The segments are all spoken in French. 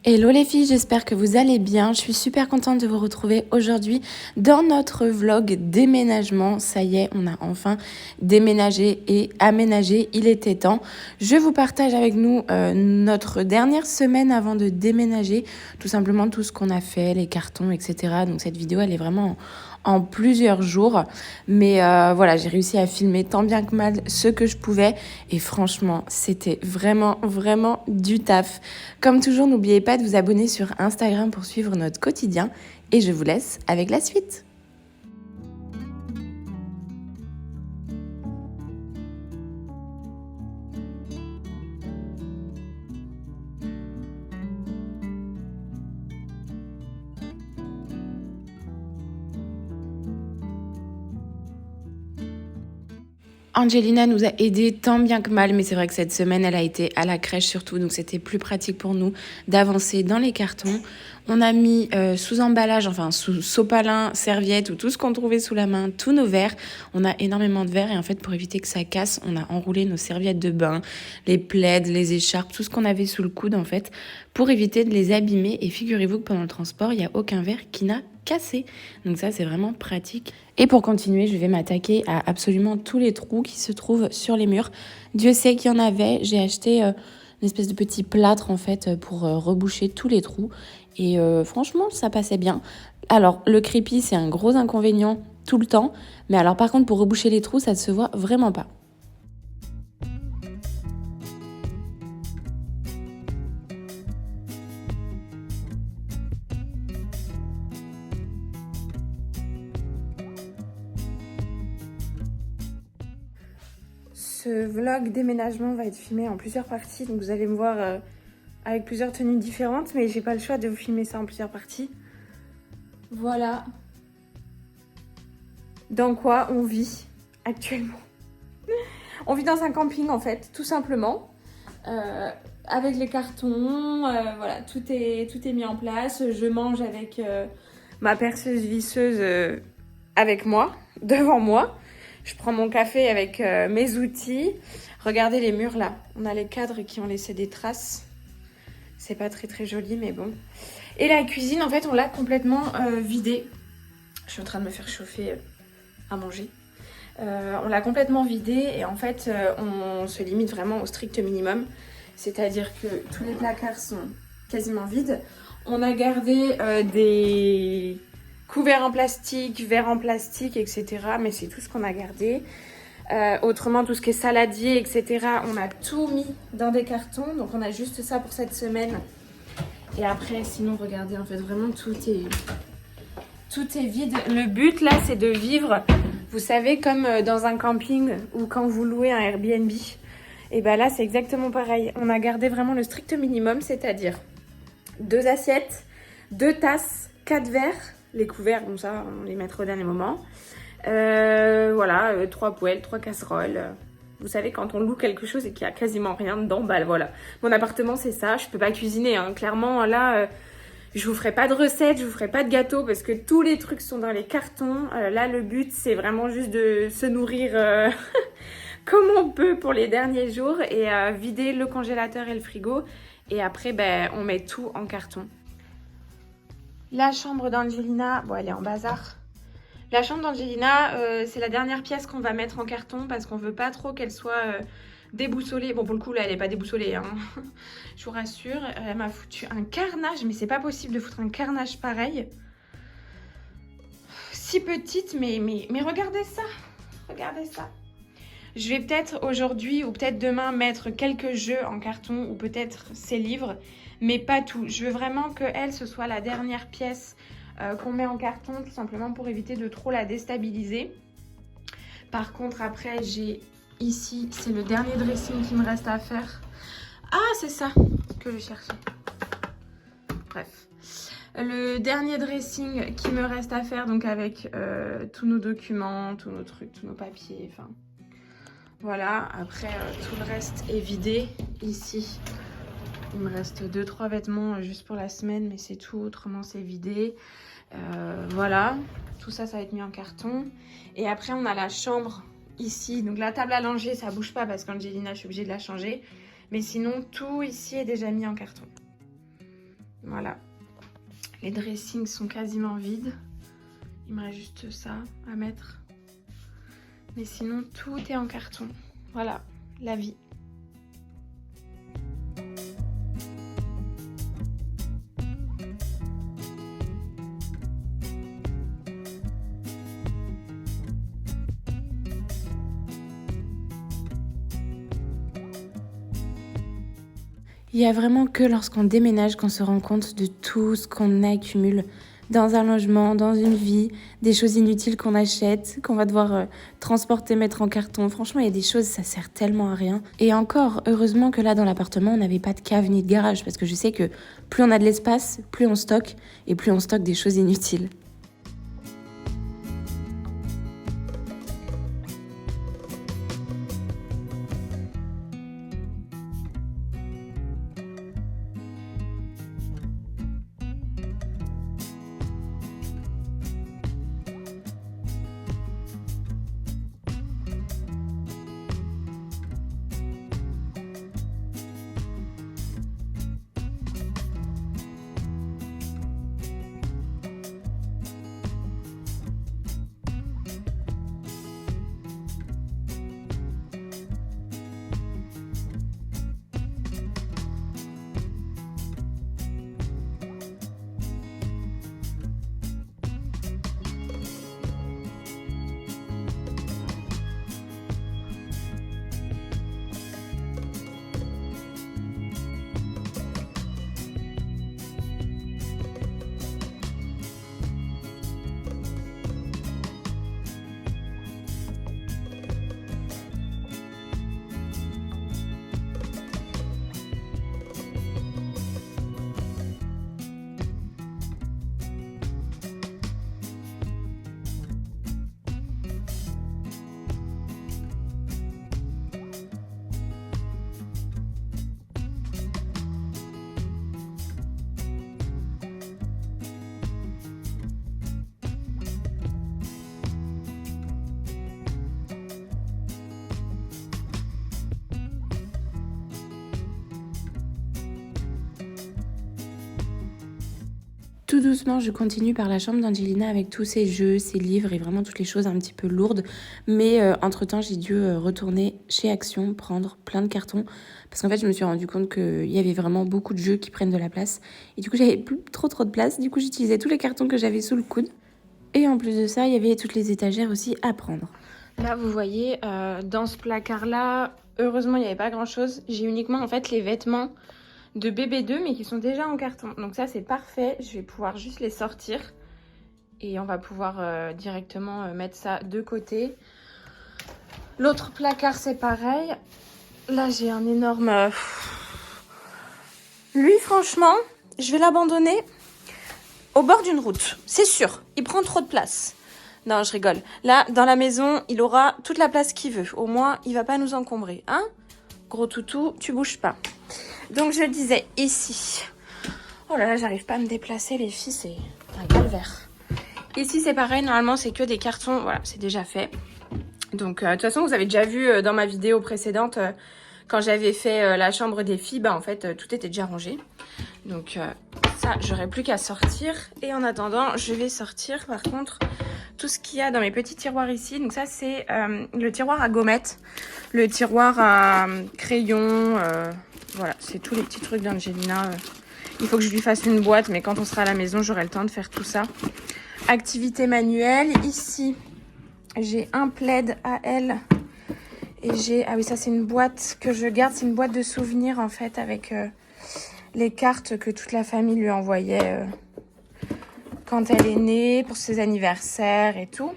Hello les filles, j'espère que vous allez bien. Je suis super contente de vous retrouver aujourd'hui dans notre vlog déménagement. Ça y est, on a enfin déménagé et aménagé. Il était temps. Je vous partage avec nous notre dernière semaine avant de déménager. Tout simplement tout ce qu'on a fait, les cartons, etc. Donc cette vidéo, elle est vraiment en plusieurs jours. Mais voilà, j'ai réussi à filmer tant bien que mal ce que je pouvais. Et franchement, c'était vraiment du taf. Comme toujours, n'oubliez pas de vous abonner sur Instagram pour suivre notre quotidien. Et je vous laisse avec la suite. Angelina nous a aidés tant bien que mal, mais c'est vrai que cette semaine, elle a été à la crèche surtout, donc c'était plus pratique pour nous d'avancer dans les cartons. On a mis sous emballage, enfin sous sopalin, serviette ou tout ce qu'on trouvait sous la main, tous nos verres. On a énormément de verres et en fait, pour éviter que ça casse, on a enroulé nos serviettes de bain, les plaids, les écharpes, tout ce qu'on avait sous le coude en fait, pour éviter de les abîmer. Et figurez-vous que pendant le transport, il n'y a aucun verre qui n'a cassé. Donc ça, c'est vraiment pratique. Et pour continuer, je vais m'attaquer à absolument tous les trous qui se trouvent sur les murs. Dieu sait qu'il y en avait. J'ai acheté une espèce de petit plâtre en fait pour reboucher tous les trous. Et franchement, ça passait bien. Alors, le crépi, c'est un gros inconvénient tout le temps. Mais alors, par contre, pour reboucher les trous, ça ne se voit vraiment pas. Ce vlog déménagement va être filmé en plusieurs parties. Donc, vous allez me voir avec plusieurs tenues différentes. Mais j'ai pas le choix de vous filmer ça en plusieurs parties. Voilà dans quoi on vit actuellement. On vit dans un camping en fait, tout simplement. Avec les cartons, voilà, tout est mis en place. Je mange avec ma perceuse visseuse avec moi, devant moi. Je prends mon café avec mes outils. Regardez les murs là, on a les cadres qui ont laissé des traces. C'est pas très joli mais bon. Et la cuisine en fait on l'a complètement vidée. Je suis en train de me faire chauffer à manger. On l'a complètement vidée et en fait on se limite vraiment au strict minimum. C'est-à-dire que tous les placards sont quasiment vides. On a gardé des couverts en plastique, verres en plastique, etc. Mais c'est tout ce qu'on a gardé. Autrement, tout ce qui est saladier, etc. On a tout mis dans des cartons. Donc on a juste ça pour cette semaine. Et après, sinon, regardez, en fait, vraiment tout est vide. Le but là, c'est de vivre, vous savez, comme dans un camping ou quand vous louez un Airbnb. Et bien là, c'est exactement pareil. On a gardé vraiment le strict minimum, c'est-à-dire 2 assiettes, 2 tasses, 4 verres. Les couverts, comme ça, on les mettra au dernier moment. Voilà, 3 poêles, 3 casseroles. Vous savez, quand on loue quelque chose et qu'il n'y a quasiment rien dedans, bah voilà. Mon appartement, c'est ça. Je peux pas cuisiner, hein. Clairement, là... je vous ferai pas de recettes, je vous ferai pas de gâteaux parce que tous les trucs sont dans les cartons. Là, le but, c'est vraiment juste de se nourrir comme on peut pour les derniers jours et vider le congélateur et le frigo. Et après, ben, on met tout en carton. La chambre d'Angelina, bon, elle est en bazar. La chambre d'Angelina, c'est la dernière pièce qu'on va mettre en carton parce qu'on veut pas trop qu'elle soit... déboussolée. Bon, pour le coup, là, elle est pas déboussolée, hein. Je vous rassure. Elle m'a foutu un carnage, mais c'est pas possible de foutre un carnage pareil. Si petite, mais regardez ça. Regardez ça. Je vais peut-être aujourd'hui ou peut-être demain mettre quelques jeux en carton ou peut-être ses livres, mais pas tout. Je veux vraiment qu'elle, ce soit la dernière pièce qu'on met en carton, tout simplement pour éviter de trop la déstabiliser. Par contre, après, j'ai... Ici, c'est le dernier dressing qui me reste à faire. Ah, c'est ça que je cherchais. Bref. Le dernier dressing qui me reste à faire, donc avec tous nos documents, tous nos trucs, tous nos papiers, enfin... Voilà, après, tout le reste est vidé. Ici, il me reste 2-3 vêtements juste pour la semaine, mais c'est tout. Autrement, c'est vidé. Voilà, tout ça, ça va être mis en carton. Et après, on a la chambre... Ici, donc la table à langer, ça bouge pas parce qu'Angelina, je suis obligée de la changer. Mais sinon, tout ici est déjà mis en carton. Voilà. Les dressings sont quasiment vides. Il me reste juste ça à mettre. Mais sinon, tout est en carton. Voilà, la vie. Il n'y a vraiment que lorsqu'on déménage qu'on se rend compte de tout ce qu'on accumule dans un logement, dans une vie, des choses inutiles qu'on achète, qu'on va devoir transporter, mettre en carton. Franchement, il y a des choses, ça sert tellement à rien. Et encore, heureusement que là, dans l'appartement, on n'avait pas de cave ni de garage, parce que je sais que plus on a de l'espace, plus on stocke, et plus on stocke des choses inutiles. Tout doucement, je continue par la chambre d'Angelina avec tous ses jeux, ses livres et vraiment toutes les choses un petit peu lourdes. Mais entre-temps, j'ai dû retourner chez Action, prendre plein de cartons. Parce qu'en fait, je me suis rendu compte qu'il y avait vraiment beaucoup de jeux qui prennent de la place. Et du coup, j'avais plus trop de place. Du coup, j'utilisais tous les cartons que j'avais sous le coude. Et en plus de ça, il y avait toutes les étagères aussi à prendre. Là, vous voyez, dans ce placard-là, heureusement, il n'y avait pas grand-chose. J'ai uniquement, en fait, les vêtements de bébé 2 mais qui sont déjà en carton. Donc ça, c'est parfait. Je vais pouvoir juste les sortir. Et on va pouvoir directement mettre ça de côté. L'autre placard, c'est pareil. Là, j'ai un énorme... Lui, franchement, je vais l'abandonner au bord d'une route. C'est sûr, il prend trop de place. Non, je rigole. Là, dans la maison, il aura toute la place qu'il veut. Au moins, il va pas nous encombrer. Hein ? Gros toutou, tu bouges pas. Donc, je disais, ici... Oh là là, j'arrive pas à me déplacer, les filles, c'est un calvaire. Ici, c'est pareil. Normalement, c'est que des cartons. Voilà, c'est déjà fait. Donc, de toute façon, vous avez déjà vu dans ma vidéo précédente, quand j'avais fait la chambre des filles, bah en fait, tout était déjà rangé. Donc, ça, j'aurais plus qu'à sortir. Et en attendant, je vais sortir, par contre, tout ce qu'il y a dans mes petits tiroirs ici. Donc ça, c'est le tiroir à gommettes, le tiroir à crayons. Voilà, c'est tous les petits trucs d'Angelina. Il faut que je lui fasse une boîte, mais quand on sera à la maison, j'aurai le temps de faire tout ça. Activité manuelle. Ici, j'ai un plaid à elle. Et j'ai... Ah oui, ça, c'est une boîte que je garde. C'est une boîte de souvenirs, en fait, avec les cartes que toute la famille lui envoyait quand elle est née, pour ses anniversaires et tout.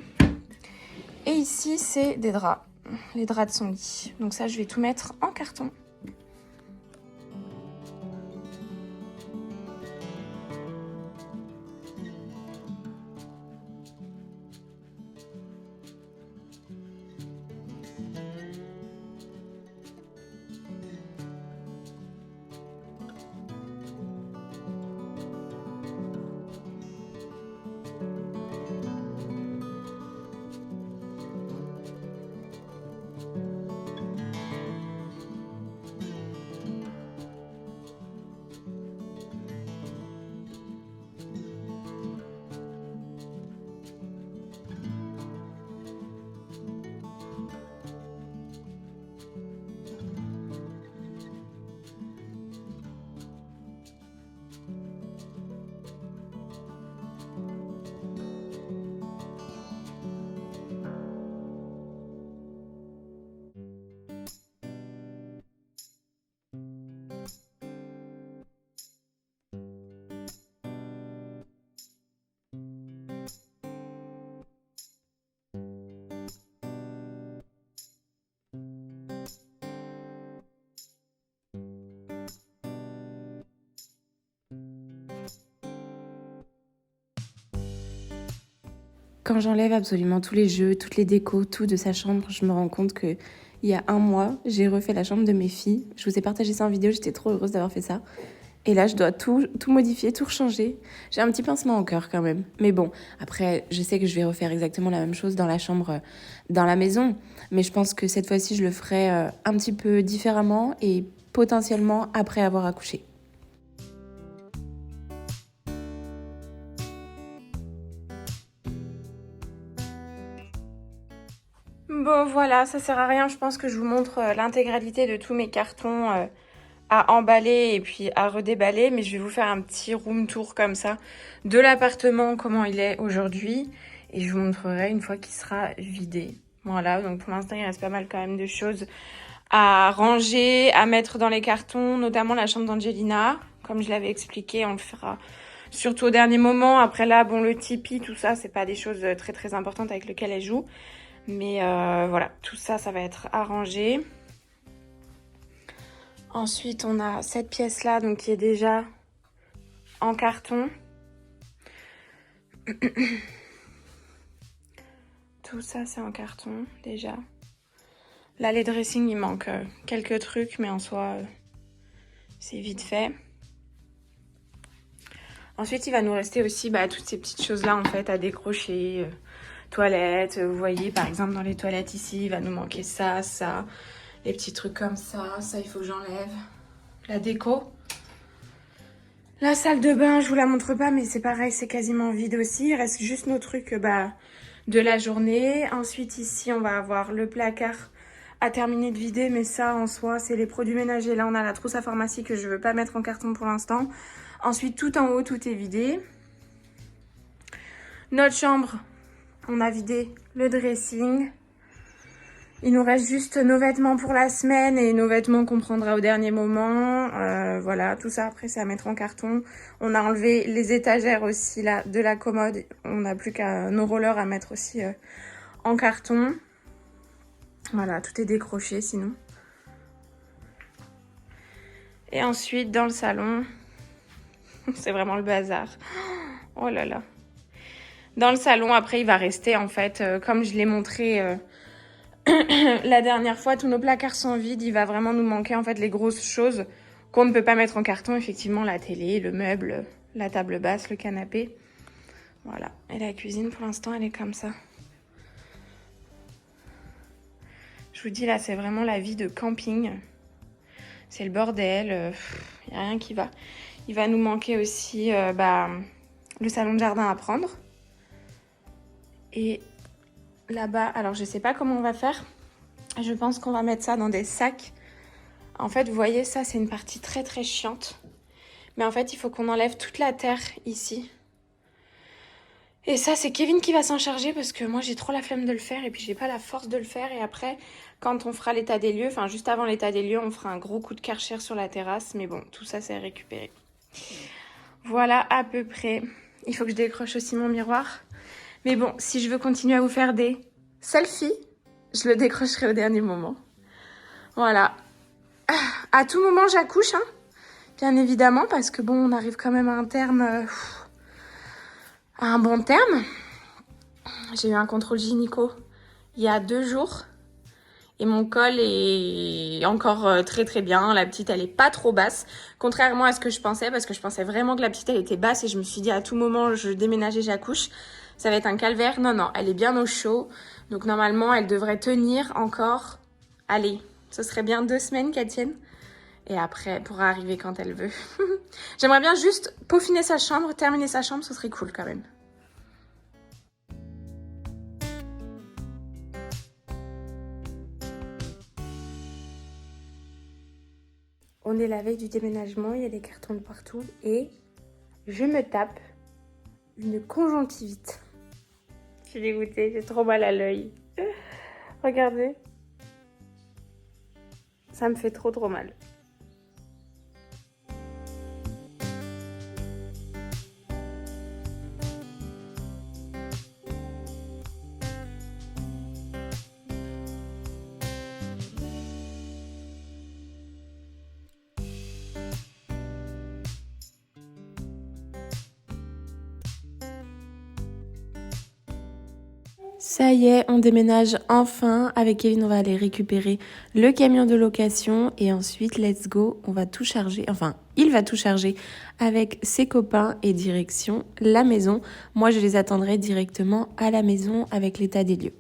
Et ici, c'est des draps. Les draps de son lit. Donc ça, je vais tout mettre en carton. Quand j'enlève absolument tous les jeux, toutes les décos, tout de sa chambre, je me rends compte que il y a un mois, j'ai refait la chambre de mes filles. Je vous ai partagé ça en vidéo, j'étais trop heureuse d'avoir fait ça. Et là, je dois tout modifier, tout changer. J'ai un petit pincement au cœur quand même. Mais bon, après, je sais que je vais refaire exactement la même chose dans la chambre, dans la maison. Mais je pense que cette fois-ci, je le ferai un petit peu différemment et potentiellement après avoir accouché. Bon voilà, ça sert à rien, je pense que je vous montre l'intégralité de tous mes cartons à emballer et puis à redéballer, mais je vais vous faire un petit room tour comme ça de l'appartement, comment il est aujourd'hui, et je vous montrerai une fois qu'il sera vidé. Voilà, donc pour l'instant il reste pas mal quand même de choses à ranger, à mettre dans les cartons, notamment la chambre d'Angelina, comme je l'avais expliqué, on le fera surtout au dernier moment. Après là, bon, le Tipeee, tout ça, c'est pas des choses très très importantes avec lesquelles elle joue. Mais voilà, tout ça, ça va être arrangé. Ensuite, on a cette pièce-là, donc qui est déjà en carton. Tout ça, c'est en carton, déjà. Là, les dressings, il manque quelques trucs, mais en soi, c'est vite fait. Ensuite, il va nous rester aussi toutes ces petites choses-là, en fait, à décrocher. Toilettes, vous voyez, par exemple, dans les toilettes ici, il va nous manquer ça, ça. Les petits trucs comme ça, il faut que j'enlève. La déco. La salle de bain, je vous la montre pas, mais c'est pareil, c'est quasiment vide aussi. Il reste juste nos trucs de la journée. Ensuite, ici, on va avoir le placard à terminer de vider, mais ça, en soi, c'est les produits ménagers. Là, on a la trousse à pharmacie que je veux pas mettre en carton pour l'instant. Ensuite, tout en haut, tout est vidé. Notre chambre, on a vidé le dressing. Il nous reste juste nos vêtements pour la semaine et nos vêtements qu'on prendra au dernier moment. Voilà, tout ça après c'est à mettre en carton. On a enlevé les étagères aussi là de la commode. On n'a plus qu'à nos rollers à mettre aussi en carton. Voilà, tout est décroché sinon. Et ensuite dans le salon, c'est vraiment le bazar. Oh là là. Dans le salon après il va rester en fait, comme je l'ai montré... la dernière fois, tous nos placards sont vides. Il va vraiment nous manquer en fait les grosses choses qu'on ne peut pas mettre en carton. Effectivement, la télé, le meuble, la table basse, le canapé. Voilà. Et la cuisine, pour l'instant, elle est comme ça. Je vous dis, là, c'est vraiment la vie de camping. C'est le bordel. Il n'y a rien qui va. Il va nous manquer aussi le salon de jardin à prendre. Et là-bas, alors je sais pas comment on va faire. Je pense qu'on va mettre ça dans des sacs. En fait, vous voyez, ça, c'est une partie très très chiante. Mais en fait, il faut qu'on enlève toute la terre ici. Et ça, c'est Kevin qui va s'en charger parce que moi, j'ai trop la flemme de le faire et puis j'ai pas la force de le faire. Et après, quand on fera l'état des lieux, enfin juste avant l'état des lieux, on fera un gros coup de Karcher sur la terrasse. Mais bon, tout ça, c'est récupéré. Voilà à peu près. Il faut que je décroche aussi mon miroir. Mais bon, si je veux continuer à vous faire des selfies, je le décrocherai au dernier moment. Voilà. À tout moment, j'accouche, hein. Bien évidemment, parce que bon, on arrive quand même à un terme, à un bon terme. J'ai eu un contrôle gynéco il y a 2 jours. Et mon col est encore très très bien. La petite, elle est pas trop basse. Contrairement à ce que je pensais, parce que je pensais vraiment que la petite, elle était basse. Et je me suis dit, à tout moment, je déménage et j'accouche. Ça va être un calvaire. Non, non, elle est bien au chaud. Donc normalement, elle devrait tenir encore. Allez, ce serait bien 2 semaines qu'elle tienne. Et après, elle pourra arriver quand elle veut. J'aimerais bien juste peaufiner sa chambre, terminer sa chambre, ce serait cool quand même. On est la veille du déménagement, il y a des cartons de partout et je me tape une conjonctivite. Je suis dégoûtée, j'ai trop mal à l'œil. Regardez. Ça me fait trop mal. Ça y est, on déménage enfin. Avec Kevin, on va aller récupérer le camion de location et ensuite, let's go, on va tout charger. Enfin, il va tout charger avec ses copains et direction la maison. Moi, je les attendrai directement à la maison avec l'état des lieux.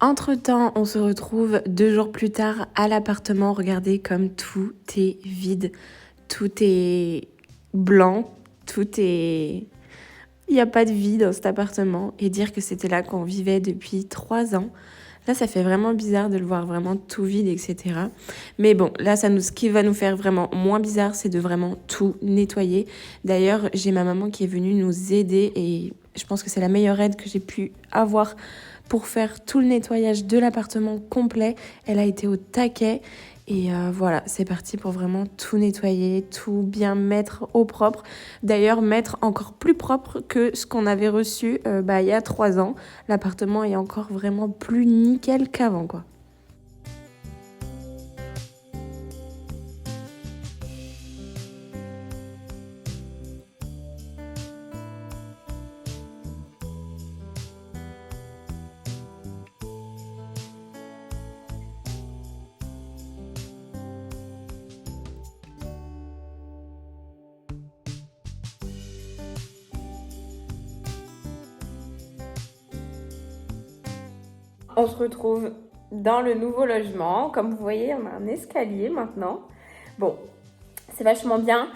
Entre-temps, on se retrouve 2 jours plus tard à l'appartement. Regardez comme tout est vide, tout est blanc, tout est... Il n'y a pas de vie dans cet appartement. Et dire que c'était là qu'on vivait depuis 3 ans, là, ça fait vraiment bizarre de le voir vraiment tout vide, etc. Mais bon, là, ce qui va nous faire vraiment moins bizarre, c'est de vraiment tout nettoyer. D'ailleurs, j'ai ma maman qui est venue nous aider et je pense que c'est la meilleure aide que j'ai pu avoir pour faire tout le nettoyage de l'appartement complet. Elle a été au taquet. Et voilà, c'est parti pour vraiment tout nettoyer, tout bien mettre au propre. D'ailleurs, mettre encore plus propre que ce qu'on avait reçu il y a 3 ans. L'appartement est encore vraiment plus nickel qu'avant, quoi. On se retrouve dans le nouveau logement. Comme vous voyez, on a un escalier maintenant. Bon, c'est vachement bien.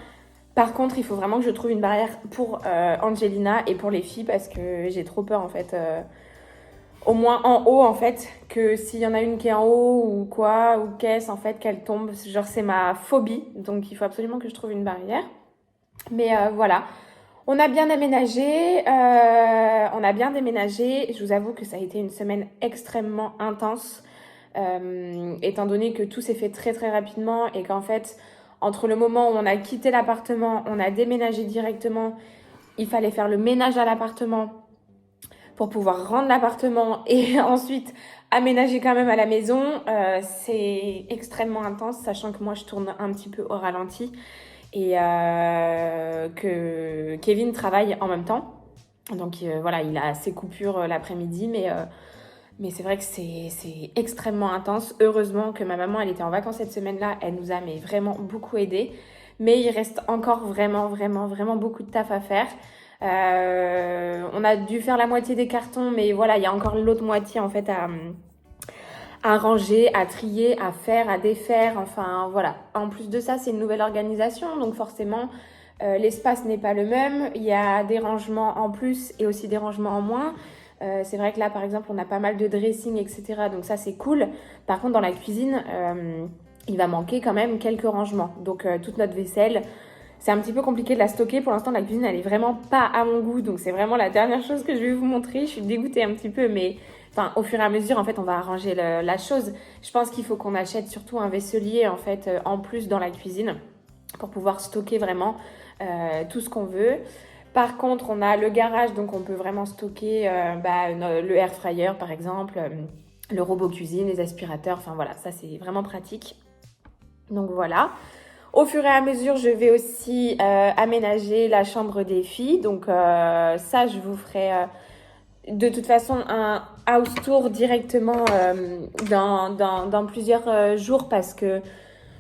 Par contre, il faut vraiment que je trouve une barrière pour Angelina et pour les filles parce que j'ai trop peur en fait. Au moins en haut en fait, que s'il y en a une qui est en haut ou quoi, ou qu'est-ce en fait, qu'elle tombe. Genre c'est ma phobie, donc il faut absolument que je trouve une barrière. Mais voilà. On a bien aménagé, on a bien déménagé. Je vous avoue que ça a été une semaine extrêmement intense, étant donné que tout s'est fait très très rapidement et qu'en fait, entre le moment où on a quitté l'appartement, on a déménagé directement, il fallait faire le ménage à l'appartement pour pouvoir rendre l'appartement et ensuite aménager quand même à la maison. C'est extrêmement intense, sachant que moi je tourne un petit peu au ralenti. Et que Kevin travaille en même temps. Donc voilà, il a ses coupures l'après-midi, mais c'est vrai que c'est extrêmement intense. Heureusement que ma maman, elle était en vacances cette semaine-là, elle nous a mais vraiment beaucoup aidés. Mais il reste encore vraiment beaucoup de taf à faire. On a dû faire la moitié des cartons, mais voilà, il y a encore l'autre moitié en fait à ranger, à trier, à faire, à défaire, enfin voilà. En plus de ça, c'est une nouvelle organisation, donc forcément, l'espace n'est pas le même. Il y a des rangements en plus et aussi des rangements en moins. C'est vrai que là, par exemple, on a pas mal de dressing, etc. Donc ça, c'est cool. Par contre, dans la cuisine, il va manquer quand même quelques rangements. Donc toute notre vaisselle, c'est un petit peu compliqué de la stocker. Pour l'instant, la cuisine, elle est vraiment pas à mon goût. Donc c'est vraiment la dernière chose que je vais vous montrer. Je suis dégoûtée un petit peu, mais... Enfin, au fur et à mesure, en fait, on va arranger la chose. Je pense qu'il faut qu'on achète surtout un vaisselier, en fait, en plus dans la cuisine pour pouvoir stocker vraiment tout ce qu'on veut. Par contre, on a le garage, donc on peut vraiment stocker le air fryer, par exemple, le robot cuisine, les aspirateurs. Enfin, voilà, ça, c'est vraiment pratique. Donc, voilà. Au fur et à mesure, je vais aussi aménager la chambre des filles. Donc, ça, je vous ferai... de toute façon, un house tour directement dans plusieurs jours parce que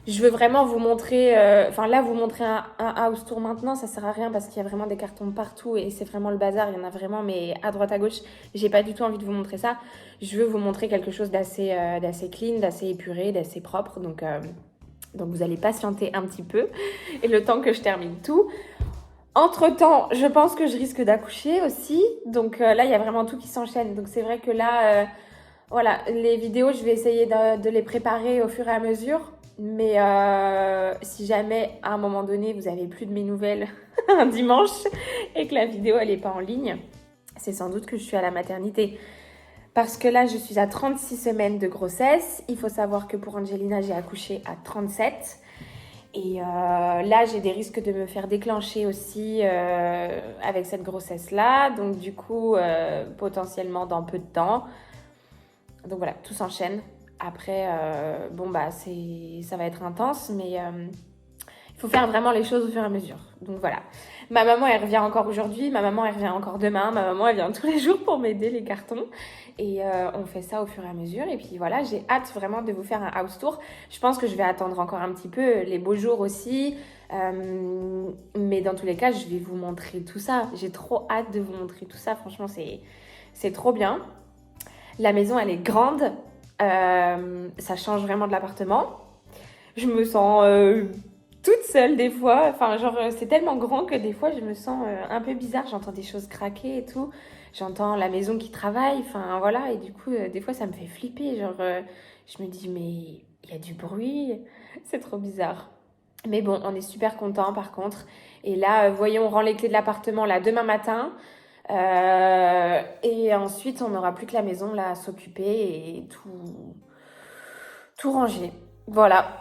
je veux vraiment vous montrer... vous montrer un house tour maintenant, ça sert à rien parce qu'il y a vraiment des cartons partout et c'est vraiment le bazar. Il y en a vraiment, mais à droite, à gauche. J'ai pas du tout envie de vous montrer ça. Je veux vous montrer quelque chose d'assez clean, d'assez épuré, d'assez propre. Donc vous allez patienter un petit peu et le temps que je termine tout. Entre-temps, je pense que je risque d'accoucher aussi. Donc là, il y a vraiment tout qui s'enchaîne. Donc c'est vrai que là, voilà, les vidéos, je vais essayer de les préparer au fur et à mesure. Mais si jamais, à un moment donné, vous avez plus de mes nouvelles un dimanche et que la vidéo, elle n'est pas en ligne, c'est sans doute que je suis à la maternité. Parce que là, je suis à 36 semaines de grossesse. Il faut savoir que pour Angelina, j'ai accouché à 37. Et là, j'ai des risques de me faire déclencher aussi avec cette grossesse-là. Donc du coup, potentiellement dans peu de temps. Donc voilà, tout s'enchaîne. Après, ça va être intense. Mais il faut faire vraiment les choses au fur et à mesure. Donc voilà. Ma maman, elle revient encore aujourd'hui, ma maman, elle revient encore demain, ma maman, elle vient tous les jours pour m'aider les cartons. Et on fait ça au fur et à mesure. Et puis voilà, j'ai hâte vraiment de vous faire un house tour. Je pense que je vais attendre encore un petit peu les beaux jours aussi. Mais dans tous les cas, je vais vous montrer tout ça. J'ai trop hâte de vous montrer tout ça. Franchement, c'est trop bien. La maison, elle est grande. Ça change vraiment de l'appartement. Je me sens toute seule des fois. Enfin, genre, c'est tellement grand que des fois, je me sens un peu bizarre. J'entends des choses craquer et tout. J'entends la maison qui travaille. Enfin, voilà. Et du coup, des fois, ça me fait flipper. Genre, je me dis, mais il y a du bruit. C'est trop bizarre. Mais bon, on est super contents par contre. Et là, voyons, on rend les clés de l'appartement là demain matin. Et ensuite, on n'aura plus que la maison là à s'occuper et tout ranger. Voilà.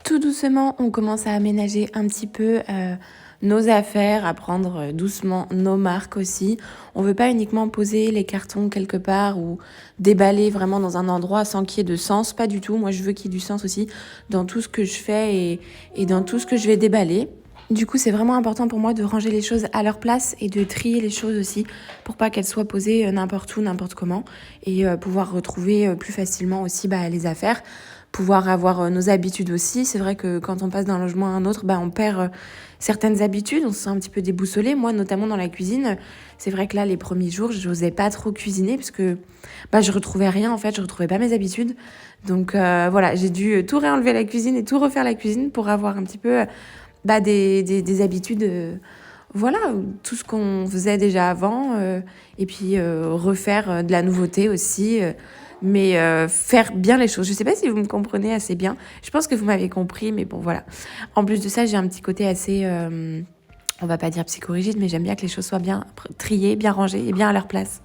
Tout doucement, on commence à aménager un petit peu nos affaires, à prendre doucement nos marques aussi. On veut pas uniquement poser les cartons quelque part ou déballer vraiment dans un endroit sans qu'il y ait de sens, pas du tout. Moi, je veux qu'il y ait du sens aussi dans tout ce que je fais et dans tout ce que je vais déballer. Du coup, c'est vraiment important pour moi de ranger les choses à leur place et de trier les choses aussi pour pas qu'elles soient posées n'importe où, n'importe comment et pouvoir retrouver plus facilement aussi les affaires. Pouvoir avoir nos habitudes aussi. C'est vrai que quand on passe d'un logement à un autre, on perd certaines habitudes, on se sent un petit peu déboussolé. Moi, notamment dans la cuisine, c'est vrai que là, les premiers jours, je n'osais pas trop cuisiner parce que je retrouvais rien en fait, je retrouvais pas mes habitudes. Donc voilà, j'ai dû tout réenlever à la cuisine et tout refaire la cuisine pour avoir un petit peu des habitudes. Voilà, tout ce qu'on faisait déjà avant et puis refaire de la nouveauté aussi. Mais faire bien les choses. Je sais pas si vous me comprenez assez bien. Je pense que vous m'avez compris, mais bon, voilà. En plus de ça, j'ai un petit côté assez, on va pas dire psychorigide, mais j'aime bien que les choses soient bien triées, bien rangées et bien à leur place.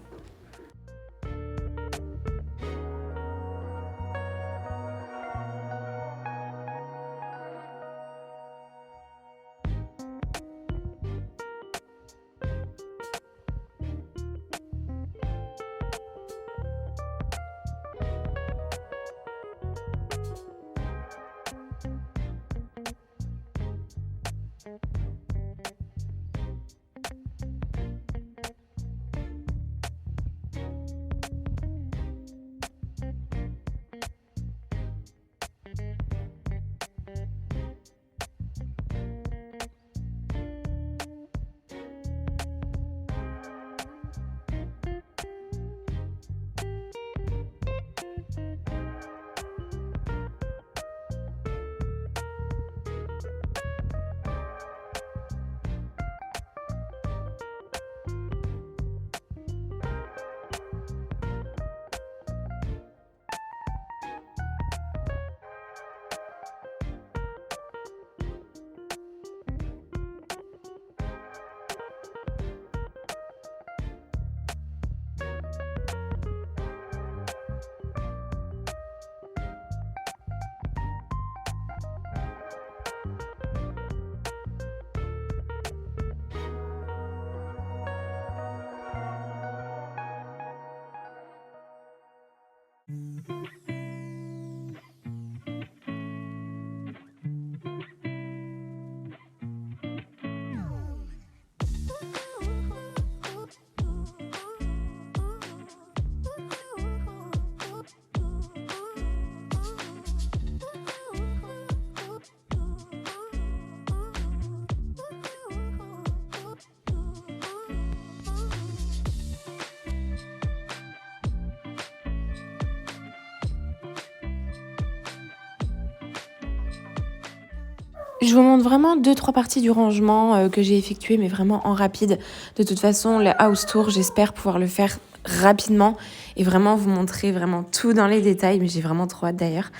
Je vous montre vraiment 2-3 parties du rangement que j'ai effectué, mais vraiment en rapide. De toute façon, le house tour, j'espère pouvoir le faire rapidement et vraiment vous montrer vraiment tout dans les détails. Mais j'ai vraiment trop hâte d'ailleurs.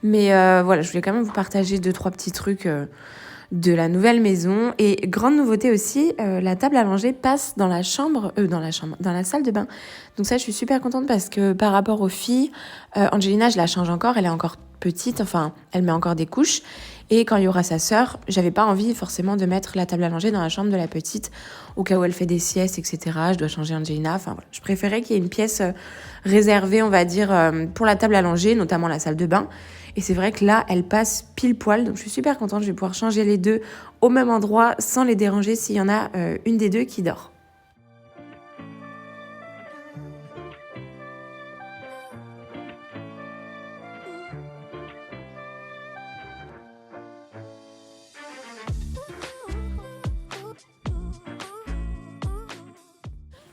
Mais voilà, je voulais quand même vous partager 2-3 petits trucs de la nouvelle maison. Et grande nouveauté aussi, la table à manger passe dans la salle de bain. Donc ça, je suis super contente parce que par rapport aux filles, Angelina, je la change encore. Elle est encore petite, enfin, elle met encore des couches. Et quand il y aura sa sœur, j'avais pas envie forcément de mettre la table à langer dans la chambre de la petite, au cas où elle fait des siestes, etc. Je dois changer Angelina. Enfin, voilà. Je préférais qu'il y ait une pièce réservée, on va dire, pour la table à langer, notamment la salle de bain. Et c'est vrai que là, elle passe pile poil. Donc, je suis super contente. Je vais pouvoir changer les deux au même endroit sans les déranger s'il y en a une des deux qui dort.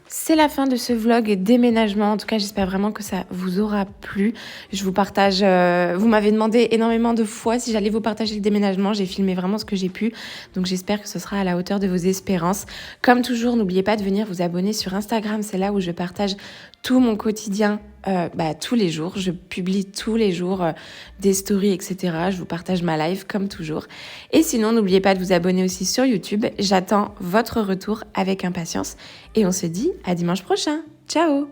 C'est la fin de ce vlog déménagement. En tout cas, j'espère vraiment que ça vous aura plu. Je vous partage... vous m'avez demandé énormément de fois si j'allais vous partager le déménagement. J'ai filmé vraiment ce que j'ai pu. Donc, j'espère que ce sera à la hauteur de vos espérances. Comme toujours, n'oubliez pas de venir vous abonner sur Instagram. C'est là où je partage tout mon quotidien tous les jours. Je publie tous les jours des stories, etc. Je vous partage ma life comme toujours. Et sinon, n'oubliez pas de vous abonner aussi sur YouTube. J'attends votre retour avec impatience. Et on se dit à dimanche prochain. Ciao!